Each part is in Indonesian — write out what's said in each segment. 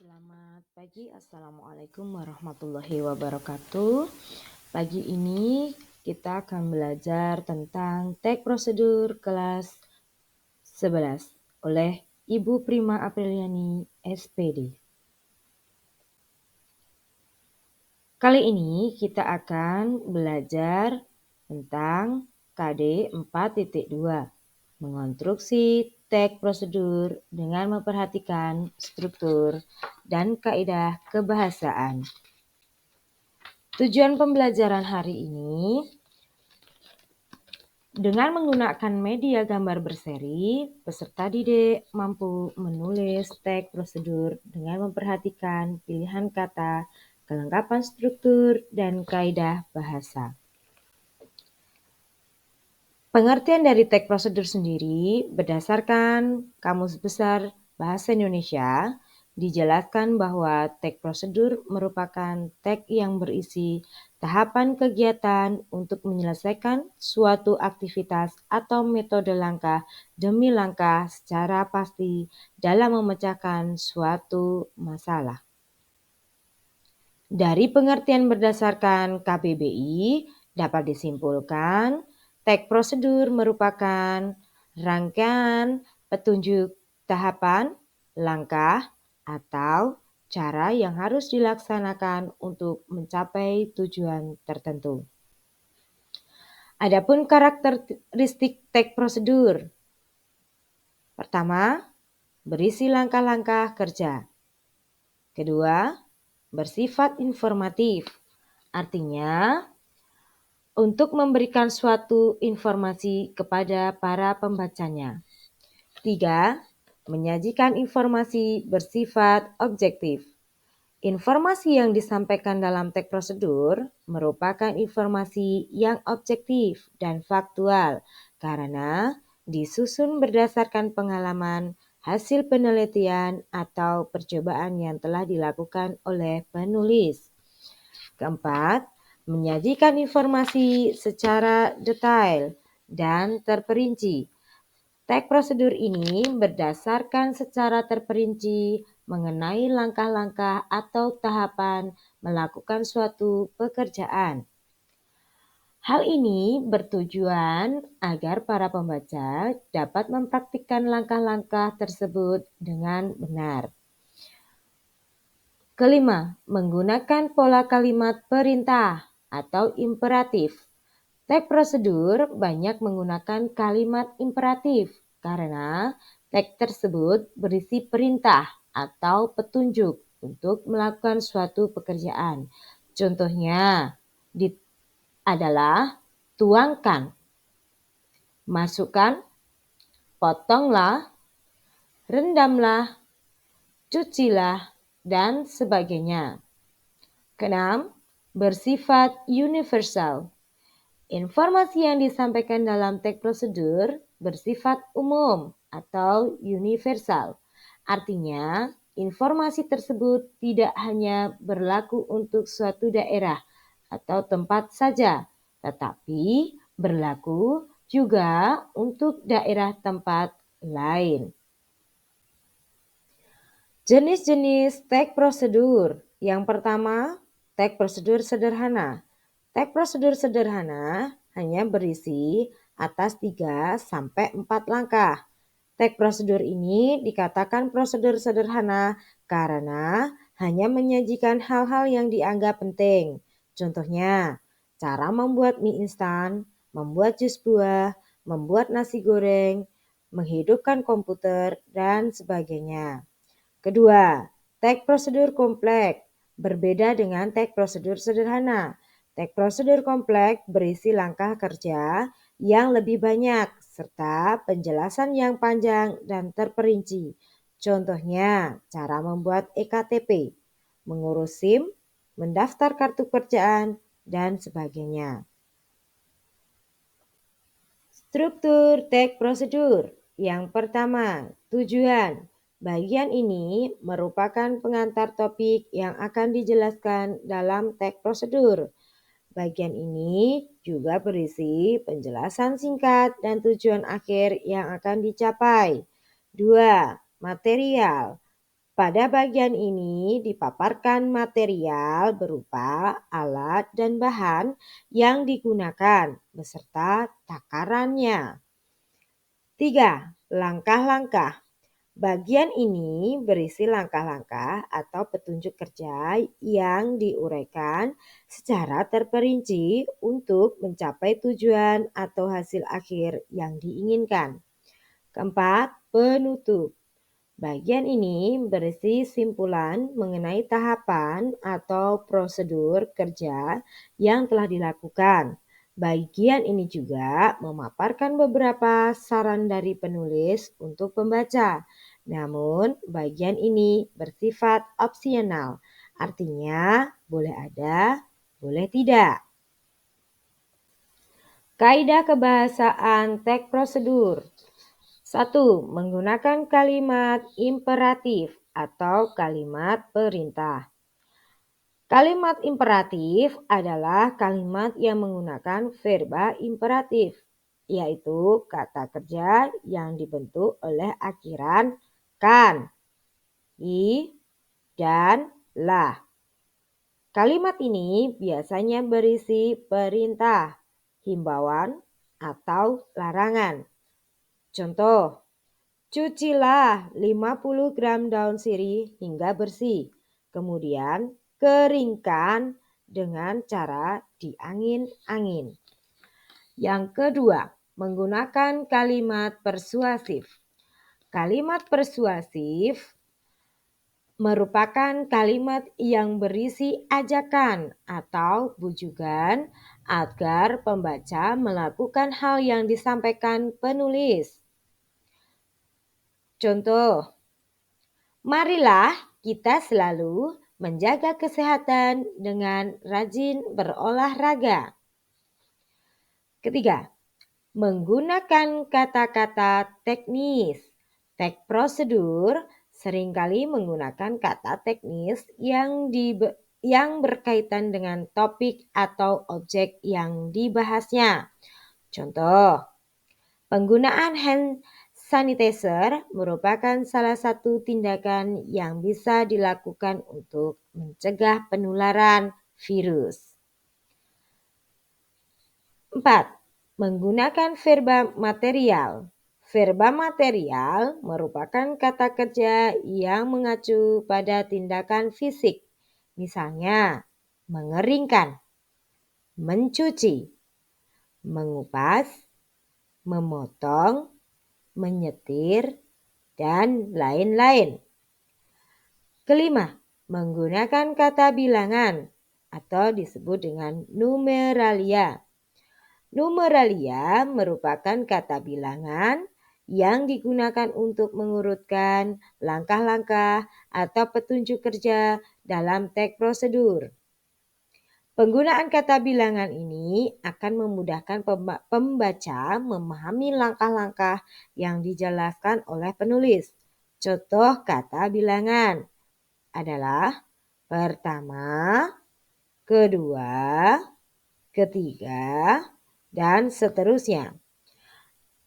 Selamat pagi, Assalamualaikum warahmatullahi wabarakatuh. Pagi ini kita akan belajar tentang teks prosedur kelas 11 oleh Ibu Prima Apriliani, SPD. Kali ini kita akan belajar tentang KD 4.2, mengonstruksi teks prosedur dengan memperhatikan struktur dan kaidah kebahasaan. Tujuan pembelajaran hari ini dengan menggunakan media gambar berseri, peserta didik mampu menulis teks prosedur dengan memperhatikan pilihan kata, kelengkapan struktur, dan kaidah bahasa. Pengertian dari teks prosedur sendiri berdasarkan Kamus Besar Bahasa Indonesia dijelaskan bahwa teks prosedur merupakan teks yang berisi tahapan kegiatan untuk menyelesaikan suatu aktivitas atau metode langkah demi langkah secara pasti dalam memecahkan suatu masalah. Dari pengertian berdasarkan KBBI dapat disimpulkan teks prosedur merupakan rangkaian petunjuk tahapan, langkah, atau cara yang harus dilaksanakan untuk mencapai tujuan tertentu. Adapun karakteristik teks prosedur. Pertama, berisi langkah-langkah kerja. Kedua, bersifat informatif. Artinya, untuk memberikan suatu informasi kepada para pembacanya. 3. Menyajikan informasi bersifat objektif. Informasi yang disampaikan dalam teks prosedur merupakan informasi yang objektif dan faktual karena disusun berdasarkan pengalaman, hasil penelitian, atau percobaan yang telah dilakukan oleh penulis. Keempat, menyajikan informasi secara detail dan terperinci. Teks prosedur ini berdasarkan secara terperinci mengenai langkah-langkah atau tahapan melakukan suatu pekerjaan. Hal ini bertujuan agar para pembaca dapat mempraktikkan langkah-langkah tersebut dengan benar. Kelima, menggunakan pola kalimat perintah atau imperatif. Teks prosedur banyak menggunakan kalimat imperatif karena teks tersebut berisi perintah atau petunjuk untuk melakukan suatu pekerjaan. Contohnya adalah tuangkan, masukkan, potonglah, rendamlah, cucilah, dan sebagainya. Keenam, bersifat universal. Informasi yang disampaikan dalam teks prosedur bersifat umum atau universal. Artinya, informasi tersebut tidak hanya berlaku untuk suatu daerah atau tempat saja, tetapi berlaku juga untuk daerah tempat lain. Jenis-jenis teks prosedur. Yang pertama, teks prosedur sederhana. Teks prosedur sederhana hanya berisi atas 3-4 langkah. Teks prosedur ini dikatakan prosedur sederhana karena hanya menyajikan hal-hal yang dianggap penting. Contohnya, cara membuat mie instan, membuat jus buah, membuat nasi goreng, menghidupkan komputer, dan sebagainya. Kedua, teks prosedur kompleks berbeda dengan teks prosedur sederhana. Teks prosedur kompleks berisi langkah kerja yang lebih banyak serta penjelasan yang panjang dan terperinci. Contohnya, cara membuat EKTP, mengurus SIM, mendaftar kartu kerjaan, dan sebagainya. Struktur teks prosedur. Yang pertama, tujuan. Bagian ini merupakan pengantar topik yang akan dijelaskan dalam teks prosedur. Bagian ini juga berisi penjelasan singkat dan tujuan akhir yang akan dicapai. 2. Material. Pada bagian ini dipaparkan material berupa alat dan bahan yang digunakan beserta takarannya. 3. Langkah-langkah. Bagian ini berisi langkah-langkah atau petunjuk kerja yang diuraikan secara terperinci untuk mencapai tujuan atau hasil akhir yang diinginkan. Keempat, penutup. Bagian ini berisi simpulan mengenai tahapan atau prosedur kerja yang telah dilakukan. Bagian ini juga memaparkan beberapa saran dari penulis untuk pembaca. Namun, bagian ini bersifat opsional. Artinya, boleh ada, boleh tidak. Kaidah kebahasaan teks prosedur. 1. Menggunakan kalimat imperatif atau kalimat perintah. Kalimat imperatif adalah kalimat yang menggunakan verba imperatif, yaitu kata kerja yang dibentuk oleh akhiran kan, i, dan lah. Kalimat ini biasanya berisi perintah, himbauan, atau larangan. Contoh, cucilah 50 gram daun sirih hingga bersih. Kemudian keringkan dengan cara diangin-angin. Yang kedua, menggunakan kalimat persuasif. Kalimat persuasif merupakan kalimat yang berisi ajakan atau bujukan agar pembaca melakukan hal yang disampaikan penulis. Contoh, marilah kita selalu menjaga kesehatan dengan rajin berolahraga. Ketiga, menggunakan kata-kata teknis. Teks prosedur seringkali menggunakan kata teknis yang berkaitan dengan topik atau objek yang dibahasnya. Contoh, penggunaan hand sanitizer merupakan salah satu tindakan yang bisa dilakukan untuk mencegah penularan virus. 4. Menggunakan verba material. Verba material merupakan kata kerja yang mengacu pada tindakan fisik. Misalnya, mengeringkan, mencuci, mengupas, memotong, menyetir, dan lain-lain. Kelima, menggunakan kata bilangan atau disebut dengan numeralia. Numeralia merupakan kata bilangan yang digunakan untuk mengurutkan langkah-langkah atau petunjuk kerja dalam teks prosedur. Penggunaan kata bilangan ini akan memudahkan pembaca memahami langkah-langkah yang dijelaskan oleh penulis. Contoh kata bilangan adalah pertama, kedua, ketiga, dan seterusnya.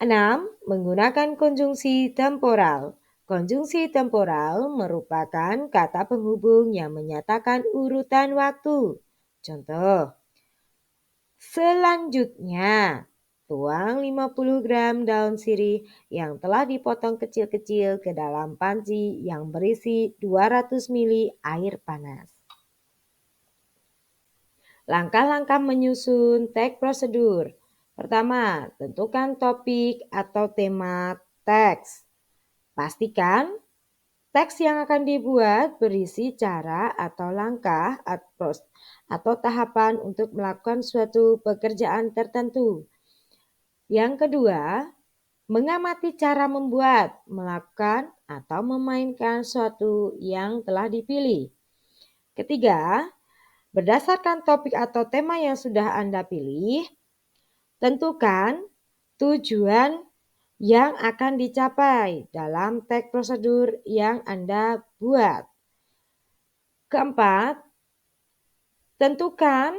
6. Menggunakan konjungsi temporal. Konjungsi temporal merupakan kata penghubung yang menyatakan urutan waktu. Contoh, selanjutnya tuang 50 gram daun sirih yang telah dipotong kecil-kecil ke dalam panci yang berisi 200 ml air panas. Langkah-langkah menyusun teks prosedur. Pertama, tentukan topik atau tema teks. Pastikan teks yang akan dibuat berisi cara atau langkah atau tahapan untuk melakukan suatu pekerjaan tertentu. Yang kedua, mengamati cara membuat, melakukan, atau memainkan suatu yang telah dipilih. Ketiga, berdasarkan topik atau tema yang sudah Anda pilih, tentukan tujuan yang akan dicapai dalam teks prosedur yang Anda buat. Keempat, tentukan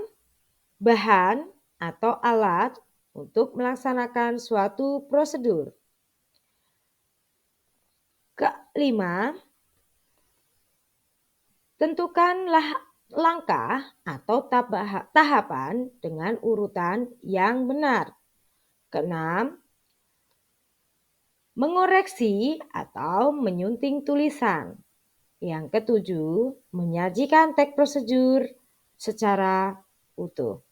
bahan atau alat untuk melaksanakan suatu prosedur. Kelima, Tentukanlah langkah atau tahapan dengan urutan yang benar. Keenam, mengoreksi atau menyunting tulisan. Yang ketujuh, menyajikan teks prosedur secara utuh.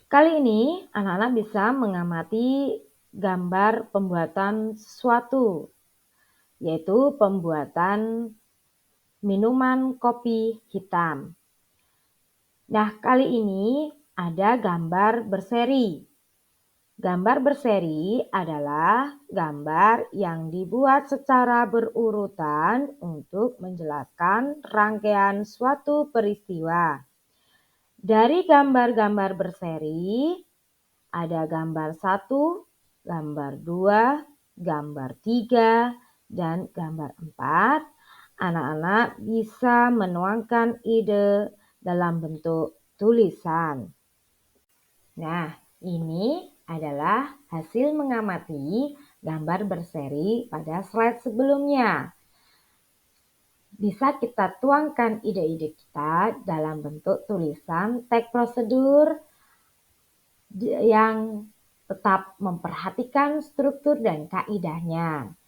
Kali ini anak-anak bisa mengamati gambar pembuatan sesuatu, yaitu pembuatan minuman kopi hitam. Nah, kali ini ada gambar berseri. Gambar berseri adalah gambar yang dibuat secara berurutan untuk menjelaskan rangkaian suatu peristiwa. Dari gambar-gambar berseri, ada gambar 1, gambar 2, gambar 3, dan gambar 4. Anak-anak bisa menuangkan ide dalam bentuk tulisan. Nah, ini adalah hasil mengamati gambar berseri pada slide sebelumnya. Bisa kita tuangkan ide-ide kita dalam bentuk tulisan teks prosedur yang tetap memperhatikan struktur dan kaidahnya.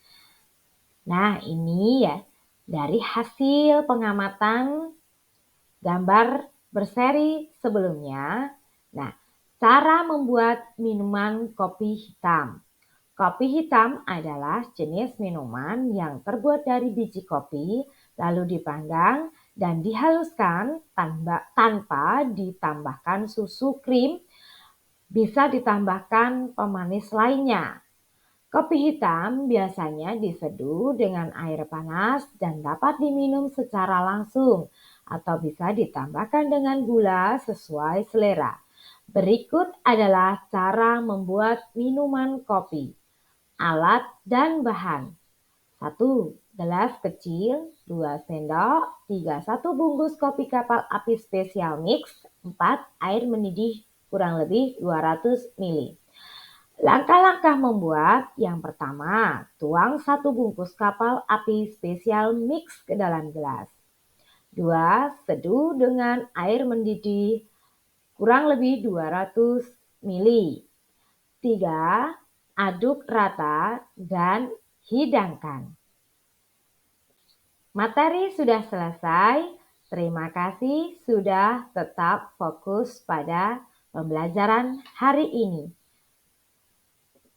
Nah, ini ya dari hasil pengamatan gambar berseri sebelumnya. Nah, cara membuat minuman kopi hitam. Kopi hitam adalah jenis minuman yang terbuat dari biji kopi, lalu dipanggang dan dihaluskan tanpa ditambahkan susu krim, bisa ditambahkan pemanis lainnya. Kopi hitam biasanya diseduh dengan air panas dan dapat diminum secara langsung atau bisa ditambahkan dengan gula sesuai selera. Berikut adalah cara membuat minuman kopi. Alat dan bahan. 1 gelas kecil, 2 sendok, 3 1 bungkus kopi kapal api spesial mix, 4 air mendidih kurang lebih 200 ml. Langkah-langkah membuat. Yang pertama, tuang 1 bungkus kapal api spesial mix ke dalam gelas. 2. Seduh dengan air mendidih kurang lebih 200 ml. 3. Aduk rata dan hidangkan. Materi sudah selesai. Terima kasih sudah tetap fokus pada pembelajaran hari ini.